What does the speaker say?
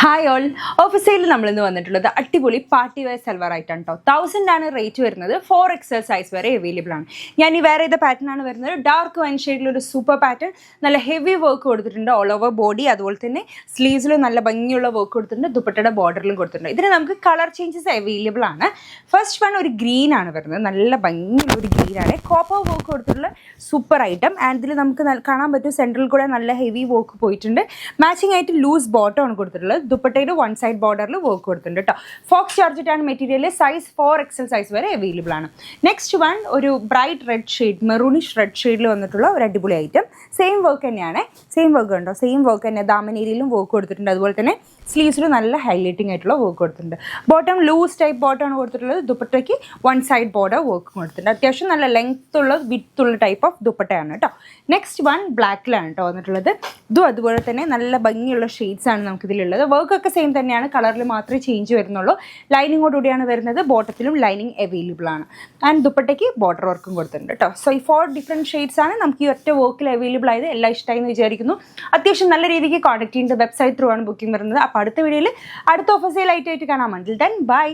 Hi all, ഓഫീസിൽ നമ്മളിന്ന് വന്നിട്ടുള്ളത് അടിപൊളി പാർട്ടി വെയർ സൽവാർ ആയിട്ടാണ് കേട്ടോ. 1000 ആണ് റേറ്റ് വരുന്നത്. 4XL സൈസ് വരെ അവൈലബിൾ ആണ്. ഞാൻ ഈ വേറെ ഏത് പാറ്റേൺ ആണ് വരുന്നത്, ഡാർക്ക് വൈൻ ഷെയ്ഡിലൊരു സൂപ്പർ പാറ്റേൺ, നല്ല ഹെവി വർക്ക് കൊടുത്തിട്ടുണ്ട് ഓൾ ഓവർ ബോഡി. അതുപോലെ തന്നെ സ്ലീവ്സിലും നല്ല ഭംഗിയുള്ള വർക്ക് കൊടുത്തിട്ടുണ്ട്, ദുപ്പട്ടയുടെ ബോർഡറിലും കൊടുത്തിട്ടുണ്ട്. ഇതിന് നമുക്ക് കളർ ചേഞ്ചസ് അവൈലബിൾ ആണ്. ഫസ്റ്റ് വൺ ഒരു ഗ്രീൻ ആണ് വരുന്നത്, നല്ല ഭംഗിയുള്ള ഒരു ഗ്രീനാണ്, കോപ്പർ വർക്ക് കൊടുത്തിട്ടുള്ള സൂപ്പർ ഐറ്റം. ആൻഡ് ഇതിൽ നമുക്ക് കാണാൻ പറ്റും സെൻട്രൽ കൂടെ നല്ല ഹെവി വർക്ക് പോയിട്ടുണ്ട്. മാച്ചിങ് ആയിട്ട് ലൂസ് ബോട്ടം ആണ് കൊടുത്തിട്ടുള്ളത്. ദുപ്പട്ടയുടെ വൺ സൈഡ് ബോർഡറിൽ വർക്ക് കൊടുത്തിട്ടുണ്ട് കേട്ടോ. ഫോക്സ് ജോർജറ്റ് ആണ് മെറ്റീരിയൽ. സൈസ് 4XL സൈസ് വരെ അവൈലബിൾ ആണ്. നെക്സ്റ്റ് വൺ ഒരു bright red shade, maroonish red ഷെയ്ഡിൽ വന്നിട്ടുള്ള ഒരു അടിപൊളി ഐറ്റം. സെയിം വർക്ക് തന്നെയാണ്, സെയിം വർക്ക് ഉണ്ടോ, സെയിം വർക്ക് തന്നെ ദാമനേരിയിലും വർക്ക് കൊടുത്തിട്ടുണ്ട്. അതുപോലെ തന്നെ സ്ലീവ്സിലും നല്ല ഹൈലൈറ്റിംഗ് ആയിട്ടുള്ള വർക്ക് കൊടുത്തിട്ടുണ്ട്. ബോട്ടം ലൂസ് ടൈപ്പ് ബോട്ടം ആണ് കൊടുത്തിട്ടുള്ളത്. ദുപ്പട്ടയ്ക്ക് വൺ സൈഡ് ബോർഡർ വർക്ക് കൊടുത്തിട്ടുണ്ട്. അത്യാവശ്യം നല്ല ലെങ്ത് ഉള്ള വിത്ത് ഉള്ള ടൈപ്പ് ഓഫ് ദുപ്പട്ടയാണ് കേട്ടോ. നെക്സ്റ്റ് വൺ ബ്ലാക്കിലാണ് കേട്ടോ വന്നിട്ടുള്ളത്. ഇതും അതുപോലെ തന്നെ നല്ല ഭംഗിയുള്ള ഷെയ്ഡ്സ് ആണ് നമുക്കിതിലുള്ളത്. വർക്കൊക്കെ സെയിം തന്നെയാണ്, കളറിൽ മാത്രമേ ചേഞ്ച് വരുന്നുള്ളൂ. ലൈനിങ്ങോടുകൂടിയാണ് വരുന്നത്. ബോട്ടത്തിലും ലൈനിങ് അവൈലബിൾ ആണ്. ആൻഡ് ദുപ്പട്ടയ്ക്ക് ബോർഡർ വർക്കും കൊടുത്തിട്ടുണ്ട് കേട്ടോ. സോ ഈ 4 ഡിഫറെൻറ്റ് ഷെയ്ഡ്സ് ആണ് നമുക്ക് ഈ ഒറ്റ വർക്കിൽ അവൈലബിൾ ആയത്. എല്ലാം ഇഷ്ടമായി എന്ന് വിചാരിക്കുന്നു. അത്യാവശ്യം നല്ല രീതിക്ക് കോൺടാക്ട് ചെയ്യുന്നത് വെബ്സൈറ്റ് ത്രൂ ആണ് ബുക്കിംഗ് വരുന്നത്. അപ്പോൾ അടുത്ത വീഡിയോയിൽ അടുത്ത ഓഫർ സെയിൽ ആയിട്ട് കാണാം. Until then bye.